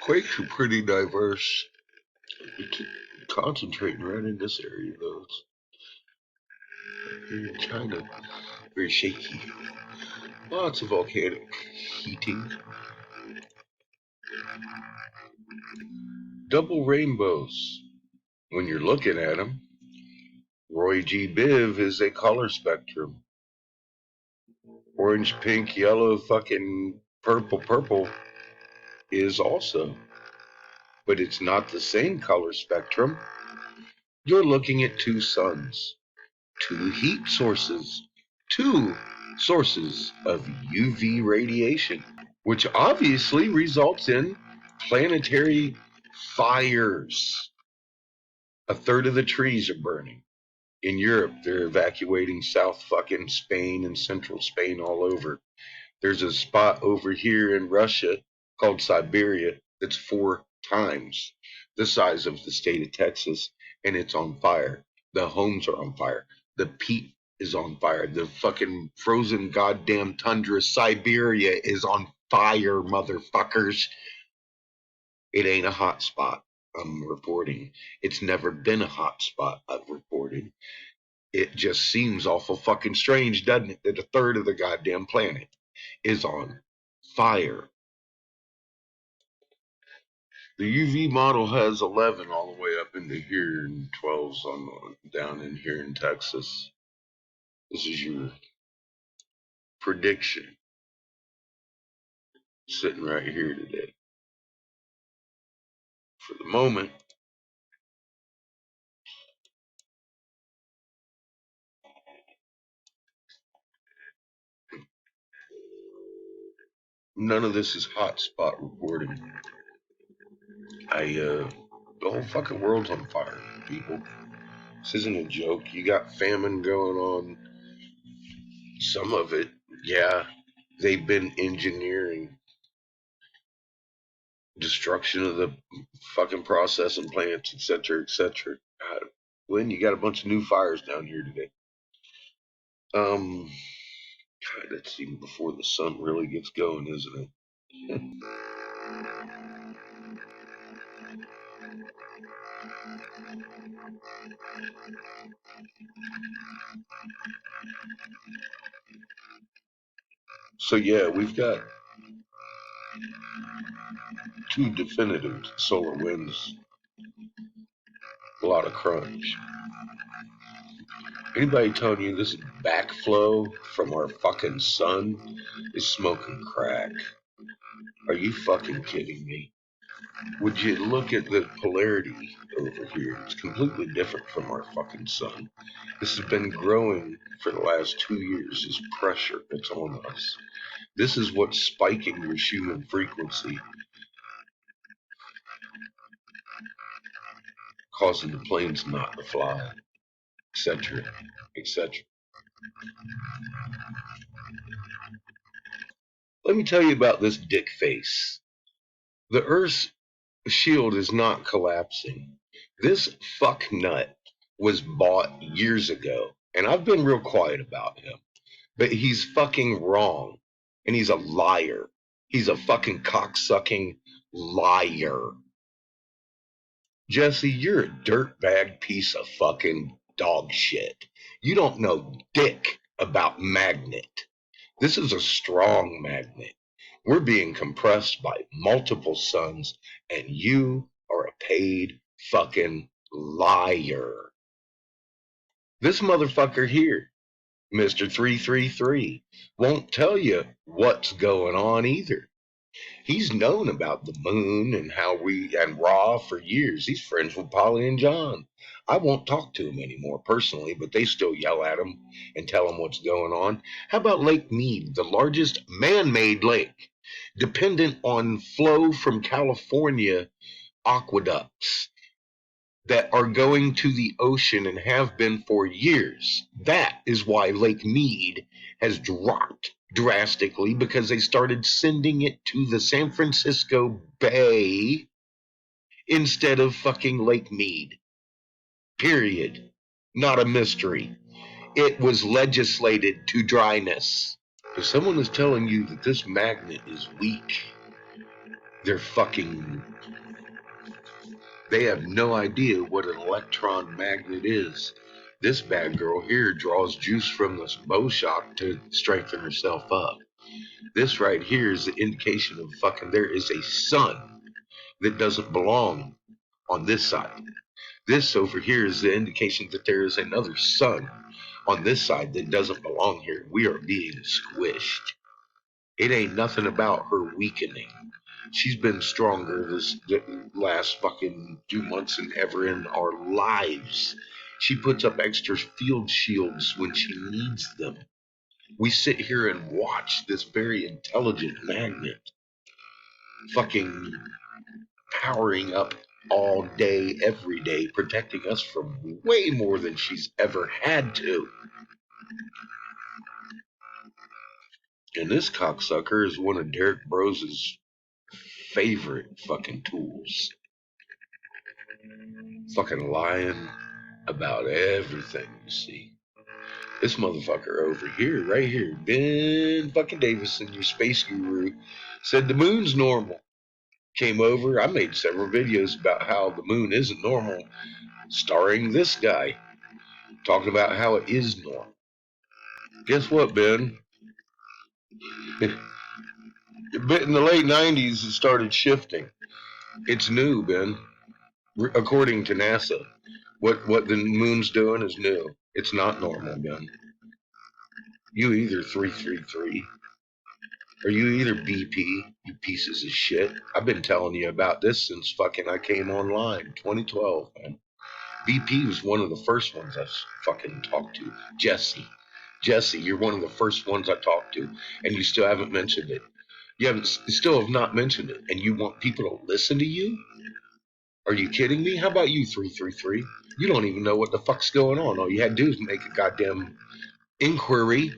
Quakes are pretty diverse. We keep concentrating right in this area, though. It's here in China, very shaky. Lots of volcanic heating. Double rainbows. When you're looking at them, Roy G. Biv is a color spectrum. Orange, pink, yellow, fucking purple is also. But it's not the same color spectrum. You're looking at two suns, two heat sources, two sources of UV radiation, which obviously results in planetary fires. A third of the trees are burning. In Europe, they're evacuating South fucking Spain and Central Spain all over. There's a spot over here in Russia called Siberia that's 4 times the size of the state of Texas, and it's on fire. The homes are on fire. The peat is on fire. The fucking frozen goddamn tundra Siberia is on fire, motherfuckers. It ain't a hot spot, I'm reporting. It's never been a hot spot, I've reported. It just seems awful fucking strange, doesn't it, that a third of the goddamn planet is on fire. The UV model has 11 all the way up into here and 12's on down in here in Texas. This is your prediction sitting right here today. For the moment, none of this is hotspot reporting. The whole fucking world's on fire, people. This isn't a joke. You got famine going on. Some of it, yeah, they've been engineering destruction of the fucking processing plants, etc., etc. Lynn, you got a bunch of new fires down here today. God, that's even before the sun really gets going, isn't it? So yeah, we've got 2 definitive solar winds. A lot of crunch. Anybody telling you this backflow from our fucking sun is smoking crack? Are you fucking kidding me? Would you look at the polarity over here? It's completely different from our fucking sun. This has been growing for the last 2 years, this pressure that's on us. This is what's spiking your human frequency, causing the planes not to fly, etc., etc. Let me tell you about this dick face. The Earth's shield is not collapsing. This fuck nut was bought years ago, and I've been real quiet about him. But he's fucking wrong, and he's a liar. He's a fucking cocksucking liar. Jesse, you're a dirtbag piece of fucking dog shit. You don't know dick about magnet. This is a strong magnet. We're being compressed by multiple suns, and you are a paid fucking liar. This motherfucker here, Mr. 333, won't tell you what's going on either. He's known about the moon and Ra for years. He's friends with Polly and John. I won't talk to him anymore personally, but they still yell at him and tell him what's going on. How about Lake Mead, the largest man-made lake, dependent on flow from California aqueducts that are going to the ocean and have been for years? That is why Lake Mead has dropped drastically, because they started sending it to the San Francisco Bay instead of fucking Lake Mead. Period. Not a mystery. It was legislated to dryness. If someone is telling you that this magnet is weak, They're fucking. They have no idea what an electron magnet is. This bad girl here draws juice from this bow shock to strengthen herself up. This right here is the indication of fucking there is a sun that doesn't belong on this side. This over here is the indication that there is another sun on this side that doesn't belong here. We are being squished. It ain't nothing about her weakening. She's been stronger this last fucking 2 months than ever in our lives. She puts up extra field shields when she needs them. We sit here and watch this very intelligent magnet fucking powering up all day, every day, protecting us from way more than she's ever had to. And this cocksucker is one of Derek Brose's favorite fucking tools. Fucking lying about everything you see. This motherfucker over here, right here, Ben fucking Davison, your space guru, said the moon's normal. Came over, I made several videos about how the moon isn't normal, starring this guy, talking about how it is normal. Guess what, Ben? But in the late 90s, it started shifting. It's new, Ben. According to NASA, what the moon's doing is new. It's not normal, Ben. You either 333 or you either BP, you pieces of shit. I've been telling you about this since fucking I came online, 2012, man. BP was one of the first ones I fucking talked to. Jesse, you're one of the first ones I talked to, and you still haven't mentioned it. Still have not mentioned it, and you want people to listen to you? Are you kidding me? How about you, 333? You don't even know what the fuck's going on. All you had to do is make a goddamn inquiry,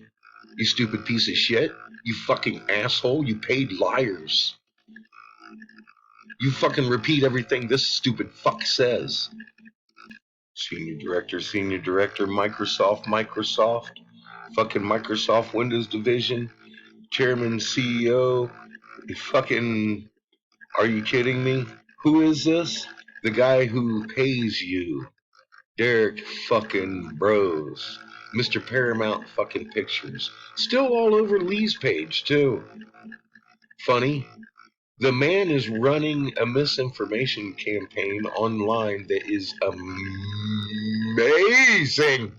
you stupid piece of shit. You fucking asshole. You paid liars. You fucking repeat everything this stupid fuck says. Senior director, Microsoft. Fucking Microsoft Windows Division. Chairman, CEO. Fucking, are you kidding me? Who is this? The guy who pays you. Derek fucking Bros. Mr. Paramount fucking Pictures. Still all over Lee's page, too. Funny. The man is running a misinformation campaign online that is amazing.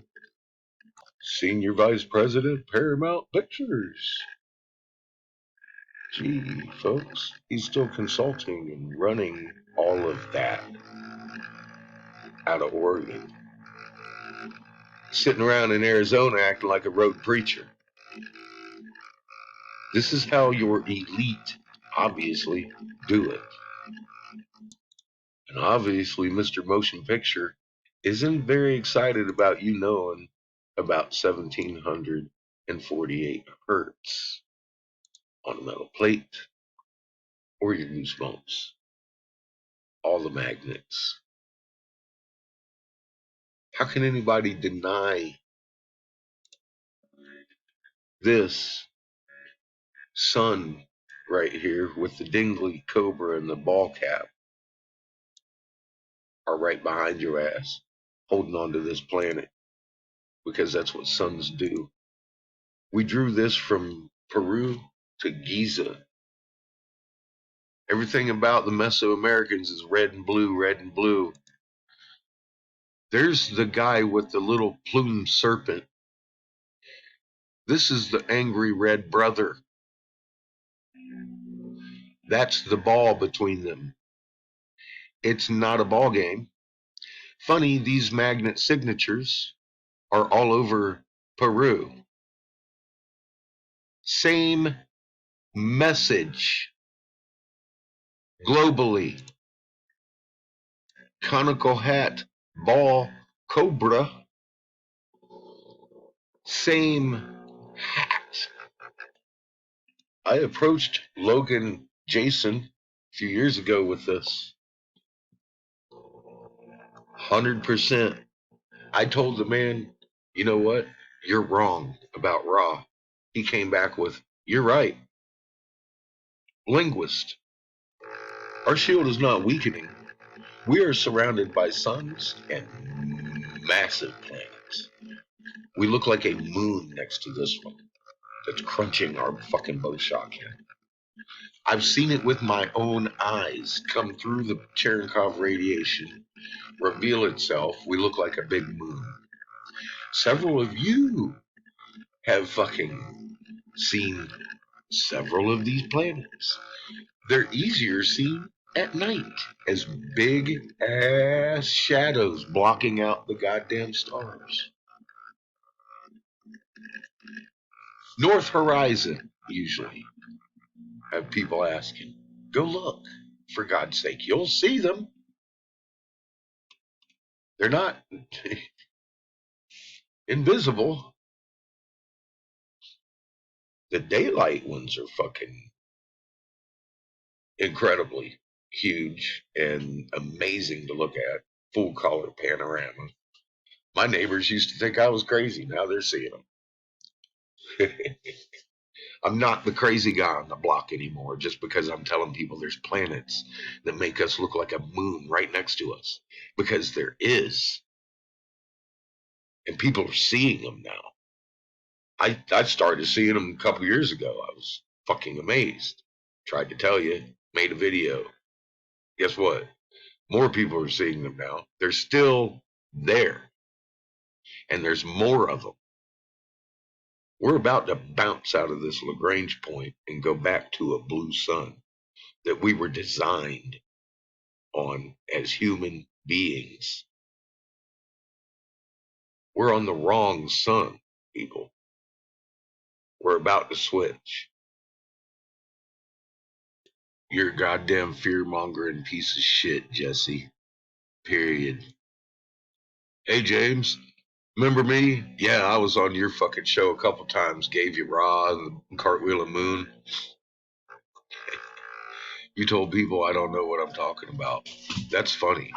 Senior Vice President, Paramount Pictures. Gee, folks, he's still consulting and running all of that out of Oregon. Sitting around in Arizona acting like a road preacher. This is how your elite, obviously, do it. And obviously, Mr. Motion Picture isn't very excited about you knowing about 1748 hertz on a metal plate or your goosebumps. All the magnets. How can anybody deny this sun right here with the dingly cobra and the ball cap are right behind your ass, holding on to this planet? Because that's what suns do. We drew this from Peru to Giza. Everything about the Mesoamericans is red and blue, red and blue. There's the guy with the little plumed serpent. This is the angry red brother. That's the ball between them. It's not a ball game. Funny, these magnet signatures are all over Peru. Same message globally. Conical hat, ball, cobra. Same hat. I approached Logan Jason a few years ago with this. 100%. I told the man, you know what? You're wrong about Ra. He came back with, you're right. Linguist. Our shield is not weakening. We are surrounded by suns and massive planets. We look like a moon next to this one that's crunching our fucking bow shotgun. I've seen it with my own eyes come through the Cherenkov radiation, reveal itself. We look like a big moon. Several of you have fucking seen several of these planets. They're easier seen at night as big ass shadows blocking out the goddamn stars. North horizon, usually, have people asking. Go look. For God's sake, you'll see them. They're not invisible. The daylight ones are fucking incredibly huge and amazing to look at. Full color panorama. My neighbors used to think I was crazy. Now they're seeing them. I'm not the crazy guy on the block anymore just because I'm telling people there's planets that make us look like a moon right next to us. Because there is. And people are seeing them now. I started seeing them a couple years ago. I was fucking amazed. Tried to tell you, made a video. Guess what? More people are seeing them now. They're still there. And there's more of them. We're about to bounce out of this Lagrange point and go back to a blue sun that we were designed on as human beings. We're on the wrong sun, people. We're about to switch. You're a goddamn fear-mongering piece of shit, Jesse. Period. Hey, James. Remember me? Yeah, I was on your fucking show a couple times. Gave you Raw and the Cartwheel and Moon. You told people I don't know what I'm talking about. That's funny.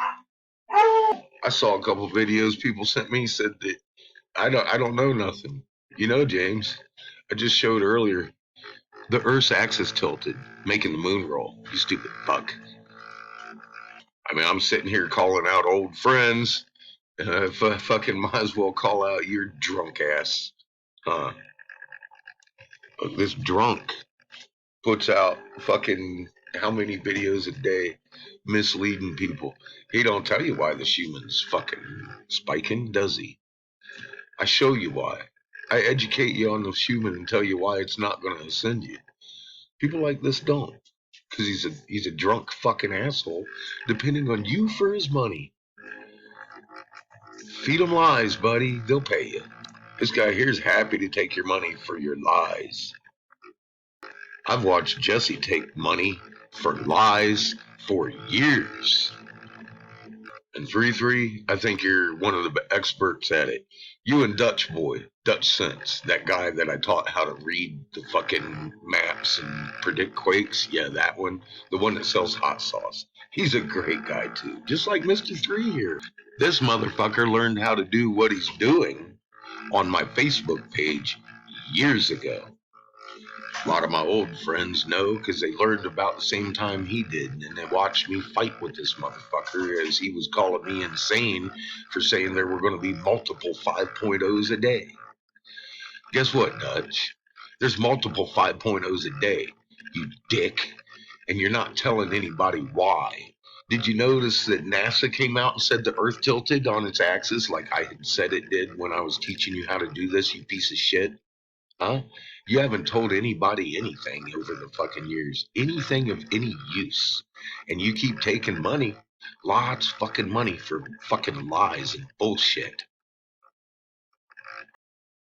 I saw a couple videos people sent me, said that I don't know nothing. You know, James, I just showed earlier the Earth's axis tilted, making the moon roll. You stupid fuck. I mean, I'm sitting here calling out old friends. Fucking might as well call out your drunk ass. Huh? This drunk puts out fucking how many videos a day misleading people. He don't tell you why the human's fucking spiking, does he? I show you why. I educate you on the human and tell you why it's not going to ascend you. People like this don't, because he's a drunk fucking asshole, depending on you for his money. Feed him lies, buddy. They'll pay you. This guy here's happy to take your money for your lies. I've watched Jesse take money for lies for years. And 3-3, I think you're one of the experts at it. You and Dutch Boy, Dutch Sense, that guy that I taught how to read the fucking maps and predict quakes. Yeah, that one. The one that sells hot sauce. He's a great guy, too. Just like Mr. 3 here. This motherfucker learned how to do what he's doing on my Facebook page years ago. A lot of my old friends know because they learned about the same time he did, and they watched me fight with this motherfucker as he was calling me insane for saying there were going to be multiple 5.0s a day. Guess what, Dutch? There's multiple 5.0s a day, you dick, and you're not telling anybody why. Did you notice that NASA came out and said the Earth tilted on its axis like I had said it did when I was teaching you how to do this, you piece of shit? Huh? You haven't told anybody anything over the fucking years. Anything of any use. And you keep taking money. Lots fucking money for fucking lies and bullshit.